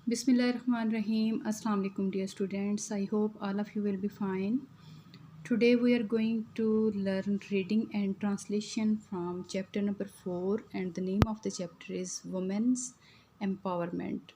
Bismillahirrahmanirrahim. Assalamu alaikum, dear students. I hope all of you will be fine. Today we are going to learn reading and translation from chapter number 4, and the name of the chapter is Women's Empowerment.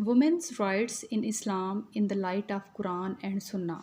Women's rights in Islam in the light of Quran and Sunnah.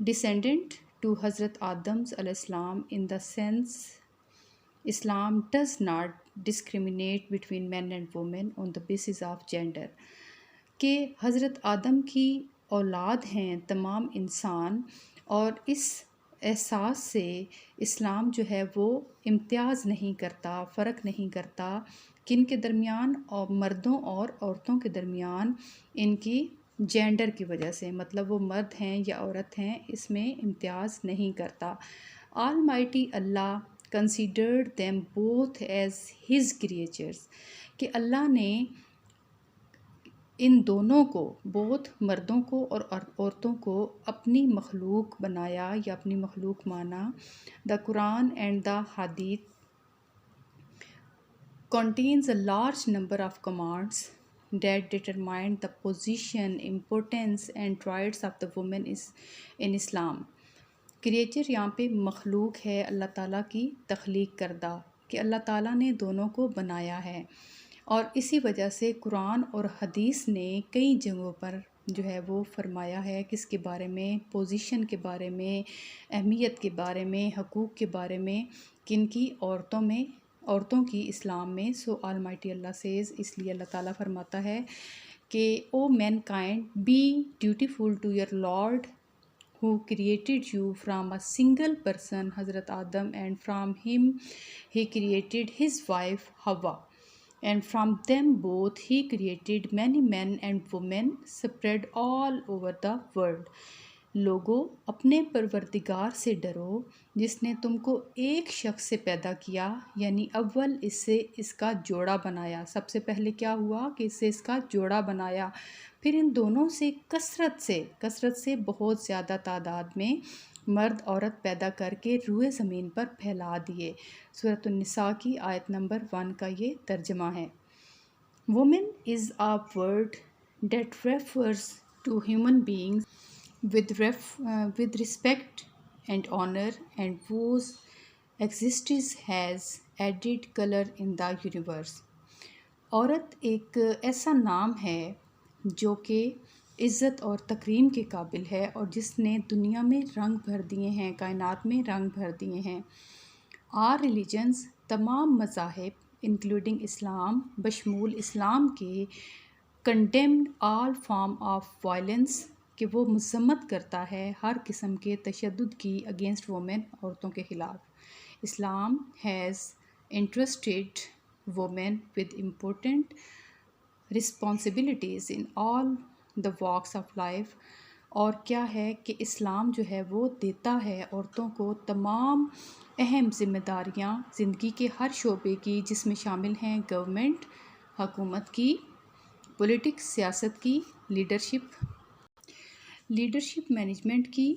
descendant to Hazrat Adam al-Islam in the sense Islam does not discriminate between men and women on the basis of gender, کہ حضرت آدم کی اولاد ہیں تمام انسان، اور اس احساس سے اسلام جو ہے وہ امتیاز نہیں کرتا، فرق نہیں کرتا کن کے درمیان، اور مردوں اور عورتوں کے درمیان ان کی جینڈر کی وجہ سے، مطلب وہ مرد ہیں یا عورت ہیں، اس میں امتیاز نہیں کرتا۔ Almighty Allah considered them both as his creatures, کہ اللہ نے ان دونوں کو، بوتھ مردوں کو اور عورتوں کو اپنی مخلوق بنایا یا اپنی مخلوق مانا۔ دا قرآن اینڈ دا حدیث contains a large number of commands that determine the position, importance and rights of the woman in Islam. Creature یہاں پہ مخلوق ہے، اللہ تعالیٰ کی تخلیق کردہ، کہ اللہ تعالیٰ نے دونوں کو بنایا ہے، اور اسی وجہ سے قرآن اور حدیث نے کئی جگہوں پر جو ہے وہ فرمایا ہے، کس کے بارے میں، پوزیشن کے بارے میں، اہمیت کے بارے میں، حقوق کے بارے میں، کن کی، عورتوں کی اسلام میں۔ سو آل مائٹی اللہ سیز، اس لیے اللہ تعالیٰ فرماتا ہے کہ O mankind be dutiful to your lord who created you from a single person, Hazrat Adam, and from him he created his wife Hawa, and from them both he created many men and women spread all over the world. لوگو، اپنے پروردگار سے ڈرو جس نے تم کو ایک شخص سے پیدا کیا، یعنی اول اس سے اس کا جوڑا بنایا۔ سب سے پہلے کیا ہوا کہ اس سے اس کا جوڑا بنایا، پھر ان دونوں سے کثرت سے بہت زیادہ تعداد میں مرد عورت پیدا کر کے روئے زمین پر پھیلا دیے۔ سورۃ النساء کی آیت نمبر 1 کا یہ ترجمہ ہے۔ Woman is a word that refers to human beings with respect and honor, and whose existence has added color in the universe. عورت ایک ایسا نام ہے جو کہ عزت اور تکریم کے قابل ہے، اور جس نے دنیا میں رنگ بھر دیے ہیں، کائنات میں رنگ بھر دیے ہیں۔ آر ریلیجنز، تمام مذاہب انکلوڈنگ اسلام، بشمول اسلام کے، condemned all form of violence, کہ وہ مذمت کرتا ہے ہر قسم کے تشدد کی، اگینسٹ وومن، عورتوں کے خلاف۔ Islam has interested women with important responsibilities in all the walks of life, اور کیا ہے کہ اسلام جو ہے وہ دیتا ہے عورتوں کو تمام اہم ذمہ داریاں زندگی کے ہر شعبے کی، جس میں شامل ہیں گورنمنٹ، حکومت کی، پولیٹکس، سیاست کی، لیڈرشپ مینجمنٹ کی،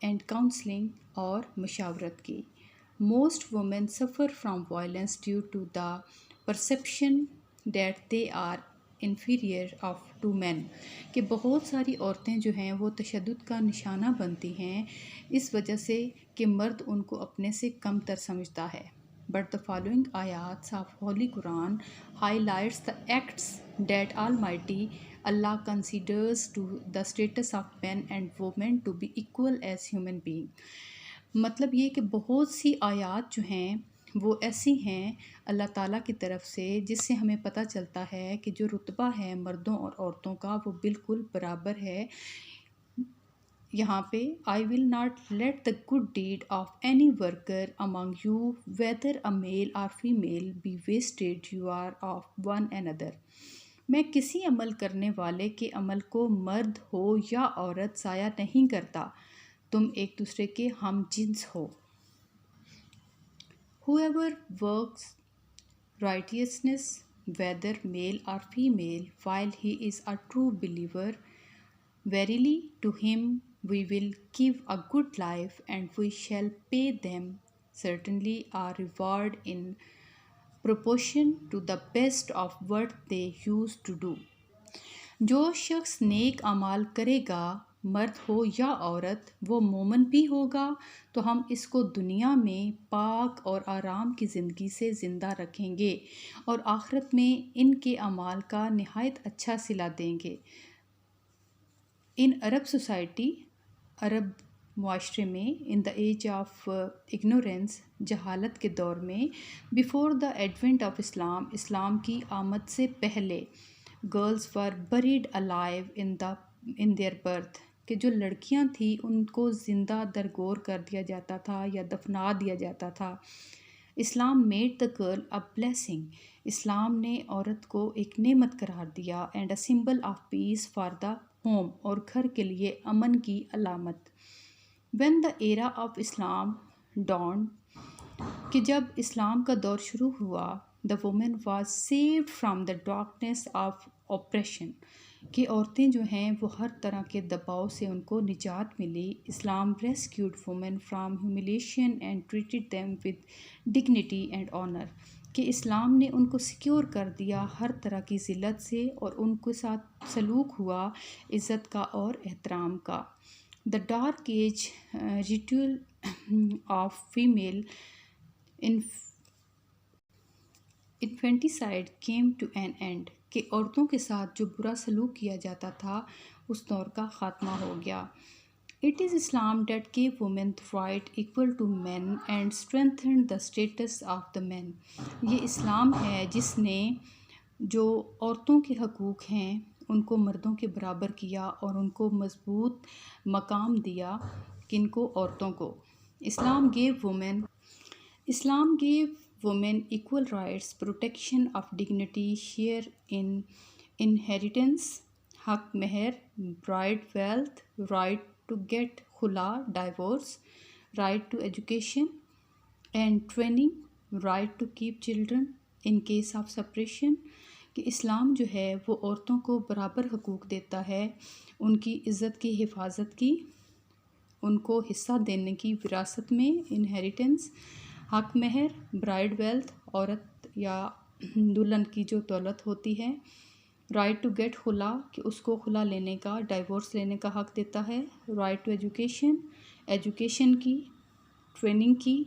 اینڈ کاؤنسلنگ اور مشاورت کی۔ Most women suffer from violence due to the perception that they are inferior to men, کہ بہت ساری عورتیں جو ہیں وہ تشدد کا نشانہ بنتی ہیں اس وجہ سے کہ مرد ان کو اپنے سے کم تر سمجھتا ہے۔ But the following ayats of Holy Quran highlights the acts that Almighty Allah considers to the status of men and women to be equal as human being. مطلب یہ کہ بہت سی آیات جو ہیں وہ ایسی ہیں اللہ تعالیٰ کی طرف سے جس سے ہمیں پتہ چلتا ہے کہ جو رتبہ ہے مردوں اور عورتوں کا وہ بالکل برابر ہے۔ یہاں پہ I will not let the good deed of any worker among you, whether a male or female, be wasted. You are of one another. میں کسی عمل کرنے والے کے عمل کو مرد ہو یا عورت ضائع نہیں کرتا، تم ایک دوسرے کے ہم جنس ہو۔ Whoever works righteousness, whether male or female, while he is a true believer, verily to him we will give a good life, and we shall pay them certainly a reward in proportion to the best of what they used to do. جو شخص نیک اعمال کرے گا مرد ہو یا عورت وہ مومن بھی ہوگا تو ہم اس کو دنیا میں پاک اور آرام کی زندگی سے زندہ رکھیں گے اور آخرت میں ان کے اعمال کا نہایت اچھا صلہ دیں گے۔ ان عرب سوسائٹی، عرب معاشرے میں، in the age of ignorance, جہالت کے دور میں، before the advent of Islam, اسلام کی آمد سے پہلے، girls were buried alive in their birth, کہ جو لڑکیاں تھیں ان کو زندہ درگور کر دیا جاتا تھا یا دفنا دیا جاتا تھا۔ Islam made the girl a blessing, Islam نے عورت کو ایک نعمت قرار دیا، and a symbol of peace for the home, اور گھر کے لیے امن کی علامت۔ وین دا ایرا آف اسلام ڈاwned، کہ جب اسلام کا دور شروع ہوا، the woman was saved from the darkness of oppression, کہ عورتیں جو ہیں وہ ہر طرح کے دباؤ سے ان کو نجات ملی۔ Islam rescued women from humiliation and treated them with dignity and honour, کہ اسلام نے ان کو سیکیور کر دیا ہر طرح کی ذلت سے اور ان کے ساتھ سلوک ہوا عزت کا اور احترام کا۔ The dark age ritual of female infanticide came to an end, کہ عورتوں کے ساتھ جو برا سلوک کیا جاتا تھا اس دور کا خاتمہ ہو گیا۔ It is Islam that gave women the right equal to men and strengthened the status of the men. یہ اسلام ہے جس نے جو عورتوں کے حقوق ہیں ان کو مردوں کے برابر کیا اور ان کو مضبوط مقام دیا، کن کو؟ عورتوں کو۔ Islam gave women equal rights, protection of dignity, share in inheritance, حق مہر، bride wealth, right to get khula, divorce, right to education and training, right to keep children in case of separation، کہ اسلام جو ہے وہ عورتوں کو برابر حقوق دیتا ہے، ان کی عزت کی حفاظت کی، ان کو حصہ دینے کی وراثت میں، انہیریٹنس، حق مہر، برائڈ ویلتھ، عورت یا دلہن کی جو دولت ہوتی ہے، رائٹ ٹو گیٹ خلا، کہ اس کو خلا لینے کا، ڈائیورس لینے کا حق دیتا ہے، رائٹ ٹو ایجوکیشن، ایجوکیشن کی، ٹریننگ کی،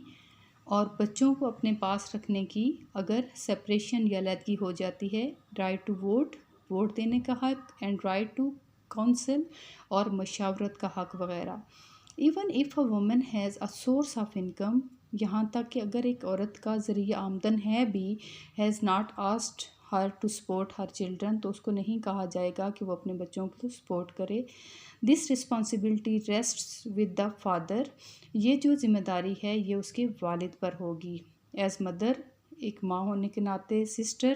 اور بچوں کو اپنے پاس رکھنے کی اگر سپریشن یا علیحدگی ہو جاتی ہے، رائٹ ٹو ووٹ، ووٹ دینے کا حق، اینڈ رائٹ ٹو کاؤنسل، اور مشاورت کا حق وغیرہ۔ Even if a woman has a source of income, یہاں تک کہ اگر ایک عورت کا ذریعہ آمدن ہے بھی، has not asked her to support her children, تو اس کو نہیں کہا جائے گا کہ وہ اپنے بچوں کو سپورٹ کرے۔ This responsibility rests with the father, یہ جو ذمہ داری ہے یہ اس کے والد پر ہوگی، ایز مدر، ایک ماں ہونے کے ناطے، سسٹر،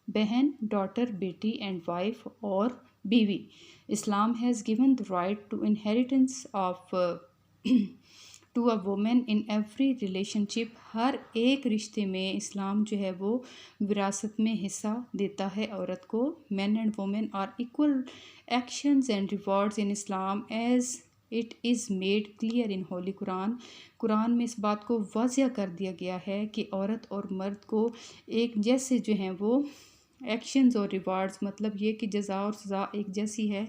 بہن، ڈاٹر، بیٹی، اینڈ وائف، اور بیوی۔ Islam has given the right to inheritance of to a woman in every relationship, ہر ایک رشتے میں اسلام جو ہے وہ وراثت میں حصہ دیتا ہے عورت کو۔ Men and women are equal actions and rewards in Islam as it is made clear in holy Quran, Quran میں اس بات کو واضح کر دیا گیا ہے کہ عورت اور مرد کو ایک جیسے جو ہیں وہ ایکشنز اور ریوارڈز، مطلب یہ کہ جزا اور سزا ایک جیسی ہے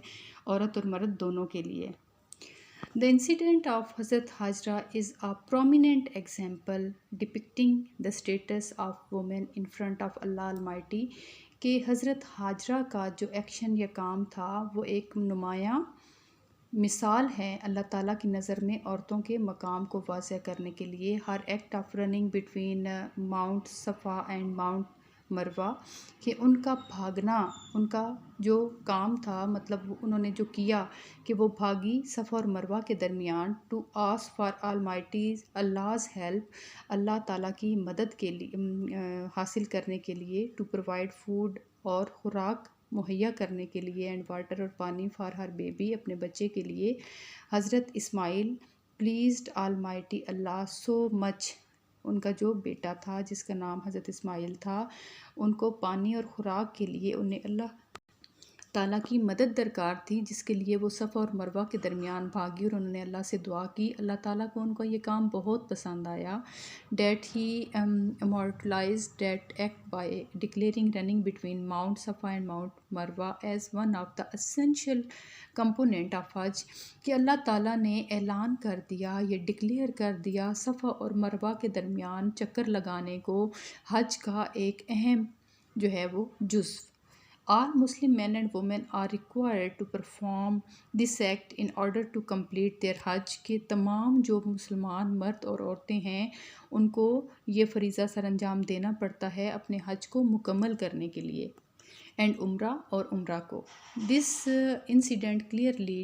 عورت اور مرد دونوں کے لیے۔ The incident of Hazrat Hajra is a prominent example depicting the status of women in front of Allah Almighty، کہ حضرت حاجرہ کا جو ایکشن یا کام تھا وہ ایک نمایاں مثال ہے اللہ تعالیٰ کی نظر میں عورتوں کے مقام کو واضح کرنے کے لیے ہر act of running between mount Safa and mount Marwah کہ ان کا بھاگنا، ان کا جو کام تھا، مطلب انہوں نے جو کیا کہ وہ بھاگی صفا اور مروہ کے درمیان to ask for almighty's Allah's help, Allah تعالیٰ کی مدد کے لیے حاصل کرنے کے لیے، ٹو پرووائڈ فوڈ اور خوراک مہیا کرنے کے لیے، اینڈ واٹر اور پانی فار ہر بیبی اپنے بچے کے لیے. حضرت اسماعیل پلیزڈ آلمائٹی اللہ سو مچ، ان کا جو بیٹا تھا جس کا نام حضرت اسماعیل تھا، ان کو پانی اور خوراک کے لیے انہیں اللہ تعالیٰ کی مدد درکار تھی، جس کے لیے وہ صفا اور مروہ کے درمیان بھاگی اور انہوں نے اللہ سے دعا کی. اللہ تعالیٰ کو ان کا یہ کام بہت پسند آیا. That he immortalized that act by declaring running between Mount Safa and Mount Marwa as one of the essential component of Hajj، کہ اللہ تعالیٰ نے اعلان کر دیا، یہ ڈکلیئر کر دیا صفا اور مروہ کے درمیان چکر لگانے کو حج کا ایک اہم جو ہے وہ جزو. All Muslim men and women are required to perform this act in order to complete their Hajj، کہ تمام جو مسلمان مرد اور عورتیں ہیں ان کو یہ فریضہ سر انجام دینا پڑتا ہے اپنے حج کو مکمل کرنے کے لیے، اینڈ عمرہ اور عمرہ کو. This incident clearly